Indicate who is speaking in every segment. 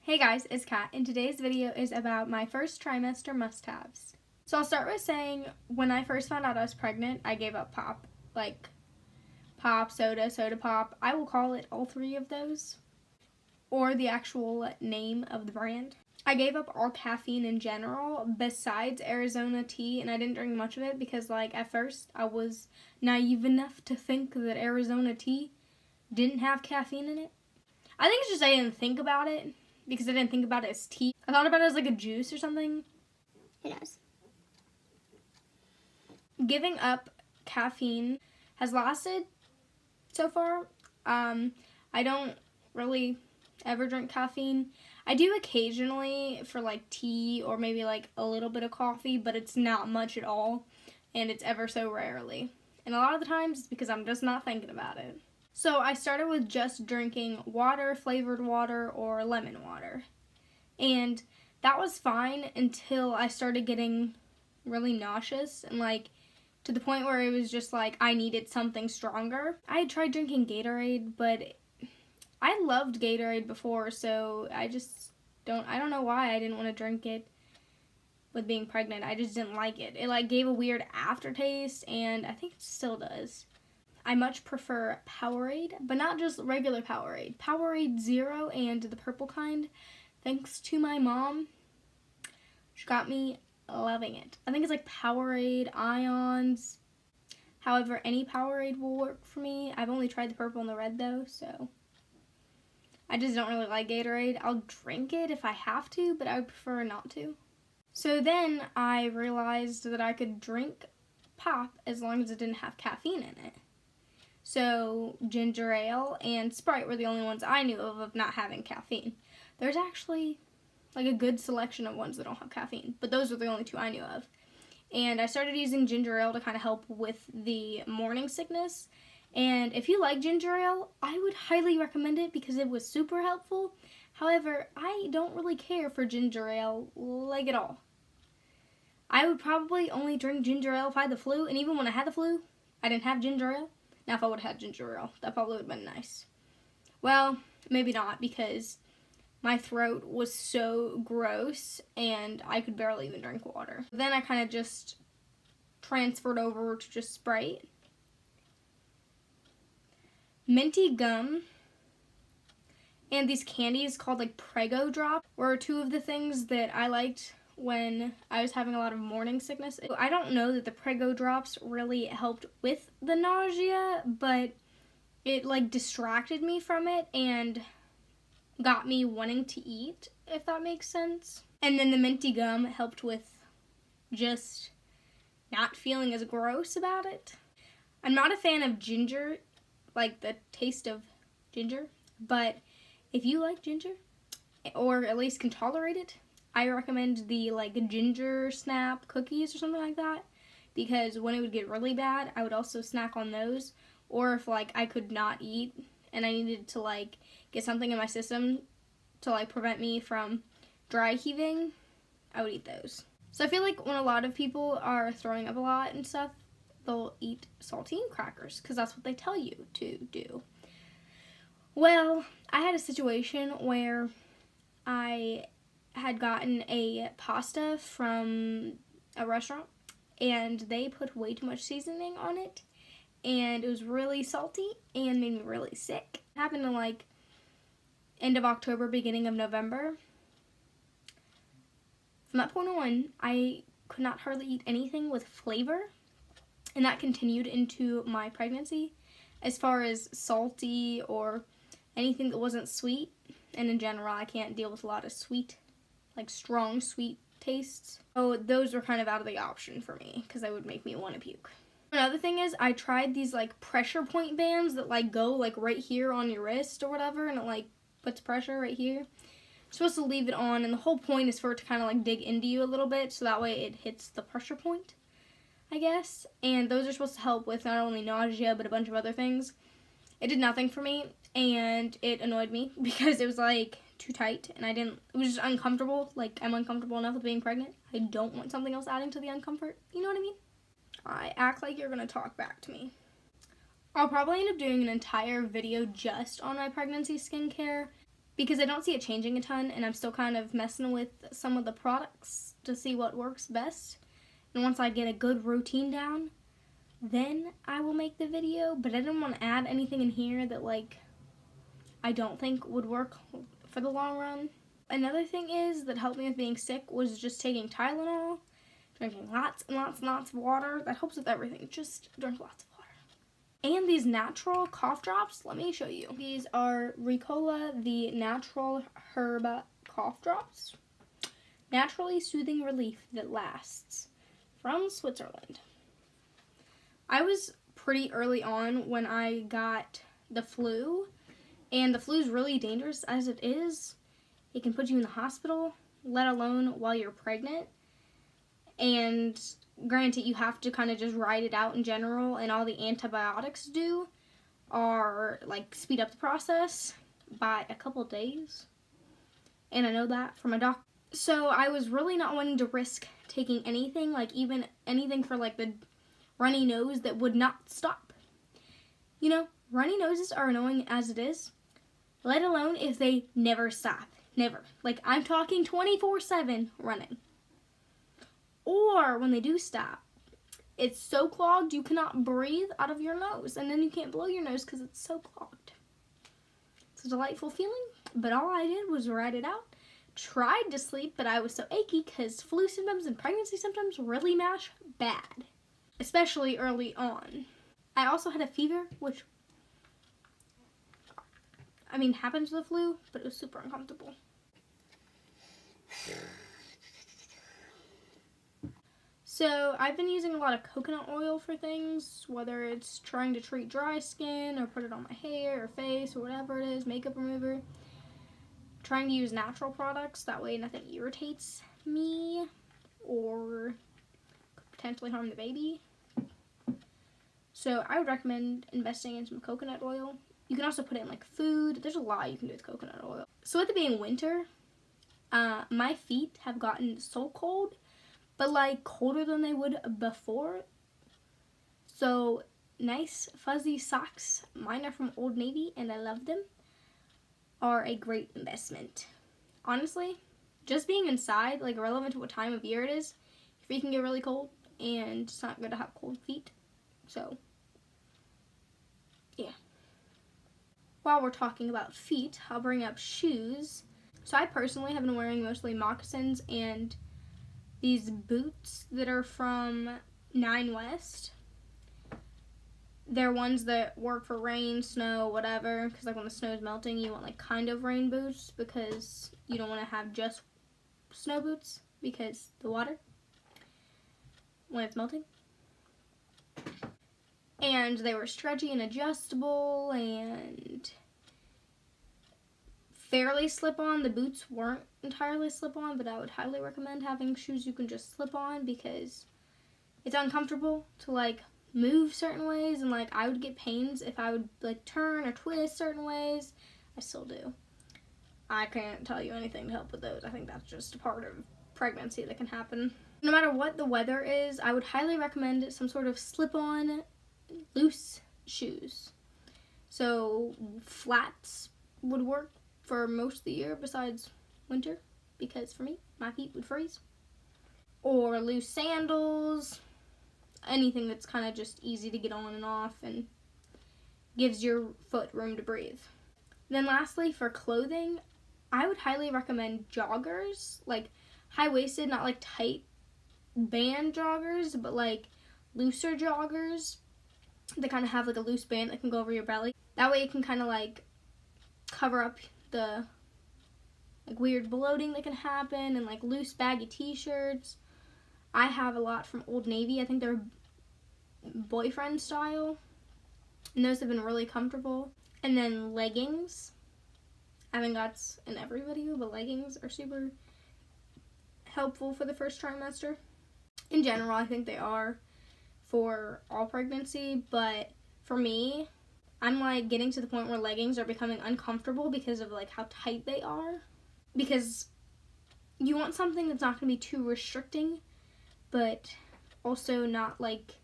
Speaker 1: Hey guys, it's Kat, and today's video is about my first trimester must-haves. So I'll start with saying, when I first found out I was pregnant, I gave up pop. Like, pop, soda, soda pop. I will call it all three of those, or the actual name of the brand. I gave up all caffeine in general, besides Arizona tea, and I didn't drink much of it because, like, at first I was naive enough to think that Arizona tea didn't have caffeine in it. I think it's just I didn't think about it, because I didn't think about it as tea. I thought about it as like a juice or something.
Speaker 2: Who knows?
Speaker 1: Giving up caffeine has lasted so far. I don't really ever drink caffeine. I do occasionally for like tea or maybe like a little bit of coffee, but it's not much at all, and it's ever so rarely. And a lot of the times it's because I'm just not thinking about it. So I started with just drinking water, flavored water, or lemon water. And that was fine until I started getting really nauseous and like to the point where it was just like I needed something stronger. I had tried drinking Gatorade, but I loved Gatorade before, so I don't know why I didn't want to drink it with being pregnant. I just didn't like it. It like gave a weird aftertaste, and I think it still does. I much prefer Powerade, but not just regular Powerade. Powerade Zero and the purple kind, thanks to my mom, she got me loving it. I think it's like Powerade Ions. However, any Powerade will work for me. I've only tried the purple and the red though, so I just don't really like Gatorade. I'll drink it if I have to, but I would prefer not to. So then I realized that I could drink pop as long as it didn't have caffeine in it. So ginger ale and Sprite were the only ones I knew of not having caffeine. There's actually like a good selection of ones that don't have caffeine, but those were the only two I knew of. And I started using ginger ale to kind of help with the morning sickness. And if you like ginger ale, I would highly recommend it because it was super helpful. However, I don't really care for ginger ale like at all. I would probably only drink ginger ale if I had the flu, and even when I had the flu, I didn't have ginger ale. Now, if I would have had ginger ale, that probably would have been nice. Well, maybe not, because my throat was so gross, and I could barely even drink water. Then I kind of just transferred over to just Sprite. Minty gum and these candies called like Prego Drop were two of the things that I liked when I was having a lot of morning sickness. I don't know that the Prego Drops really helped with the nausea, but it like distracted me from it and got me wanting to eat, if that makes sense. And then the minty gum helped with just not feeling as gross about it. I'm not a fan of ginger, like the taste of ginger, but if you like ginger, or at least can tolerate it, I recommend the like ginger snap cookies or something like that, because when it would get really bad, I would also snack on those. Or if like I could not eat and I needed to like get something in my system to like prevent me from dry heaving, I would eat those. So I feel like when a lot of people are throwing up a lot and stuff, they'll eat saltine crackers because that's what they tell you to do. Well, I had a situation where I had gotten a pasta from a restaurant and they put way too much seasoning on it, and it was really salty and made me really sick. It happened in like end of October, beginning of November. From that point on, I could not hardly eat anything with flavor, and that continued into my pregnancy as far as salty or anything that wasn't sweet. And in general, I can't deal with a lot of sweet, like strong sweet tastes. So those were kind of out of the option for me because they would make me want to puke. Another thing is I tried these like pressure point bands that like go like right here on your wrist or whatever, and it like puts pressure right here. You're supposed to leave it on, and the whole point is for it to kind of like dig into you a little bit so that way it hits the pressure point, I guess. And those are supposed to help with not only nausea but a bunch of other things. It did nothing for me, and it annoyed me because it was like too tight, and it was just uncomfortable. Like, I'm uncomfortable enough with being pregnant. I don't want something else adding to the uncomfort. You know what I mean? I act like you're gonna talk back to me. I'll probably end up doing an entire video just on my pregnancy skincare. because I don't see it changing a ton, and I'm still kind of messing with some of the products to see what works best. And once I get a good routine down, then I will make the video. But I didn't want to add anything in here that like I don't think would work for the long run. Another thing is that helped me with being sick was just taking Tylenol, drinking lots and lots and lots of water. That helps with everything. Just drink lots of water. And these natural cough drops, let me show you. These are Ricola, the natural herb cough drops. Naturally soothing relief that lasts. From Switzerland. I was pretty early on when I got the flu. And the flu is really dangerous as it is. It can put you in the hospital, let alone while you're pregnant. And granted, you have to kind of just ride it out in general, and all the antibiotics do are like speed up the process by a couple days. And I know that from a doctor. So I was really not wanting to risk taking anything, like even anything for like the runny nose that would not stop. You know, runny noses are annoying as it is, let alone if they never stop. Never. Like, I'm talking 24/7 running. Or when they do stop, it's so clogged you cannot breathe out of your nose, and then you can't blow your nose because it's so clogged. It's a delightful feeling, but all I did was ride it out. Tried to sleep, but I was so achy because flu symptoms and pregnancy symptoms really mash bad, especially early on. I also had a fever, which, I mean, happens with the flu, but it was super uncomfortable. So I've been using a lot of coconut oil for things, whether it's trying to treat dry skin or put it on my hair or face or whatever it is, makeup remover. Trying to use natural products, that way nothing irritates me or could potentially harm the baby. So I would recommend investing in some coconut oil. You can also put it in like food. There's a lot you can do with coconut oil. So with it being winter, my feet have gotten so cold, but like colder than they would before. So nice fuzzy socks, mine are from Old Navy and I love them, are a great investment. Honestly, just being inside, like relevant to what time of year it is, your feet can get really cold and it's not good to have cold feet. So yeah. While we're talking about feet, I'll bring up shoes. So I personally have been wearing mostly moccasins and these boots that are from Nine West. They're ones that work for rain, snow, whatever, because like when the snow is melting, you want like kind of rain boots because you don't want to have just snow boots because the water when it's melting. And they were stretchy and adjustable and fairly slip-on. The boots weren't entirely slip-on, but I would highly recommend having shoes you can just slip on because it's uncomfortable to like move certain ways, and like I would get pains if I would like turn or twist certain ways. I still do. I can't tell you anything to help with those. I think that's just a part of pregnancy that can happen. No matter what the weather is, I would highly recommend some sort of slip-on loose shoes. So flats would work for most of the year besides winter, because for me, my feet would freeze. Or loose sandals, anything that's kind of just easy to get on and off and gives your foot room to breathe. Then lastly, for clothing, I would highly recommend joggers, like high-waisted, not like tight band joggers, but like looser joggers that kind of have like a loose band that can go over your belly. That way it can kind of like cover up the like weird bloating that can happen, and like loose baggy t-shirts. I have a lot from Old Navy. I think they're boyfriend style, and those have been really comfortable. And then leggings. I think that's in every video, but leggings are super helpful for the first trimester. In general, I think they are for all pregnancy, but for me, I'm like getting to the point where leggings are becoming uncomfortable because of like how tight they are. Because you want something that's not going to be too restricting, but also not like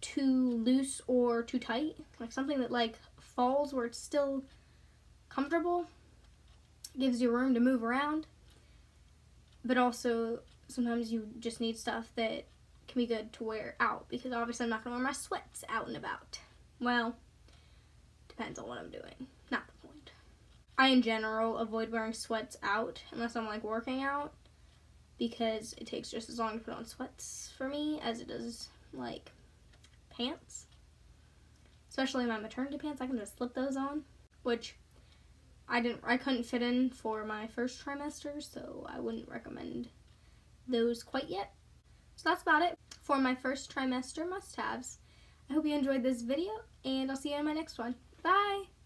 Speaker 1: too loose or too tight. Like something that like falls where it's still comfortable. gives you room to move around, but also sometimes you just need stuff that can be good to wear out, because obviously I'm not going to wear my sweats out and about. Well, depends on what I'm doing. Not the point. I, in general, avoid wearing sweats out unless I'm, like, working out, because it takes just as long to put on sweats for me as it does, like, pants. Especially my maternity pants. I can just slip those on, which I couldn't fit in for my first trimester, so I wouldn't recommend those quite yet. So that's about it for my first trimester must-haves. I hope you enjoyed this video, and I'll see you in my next one. Bye!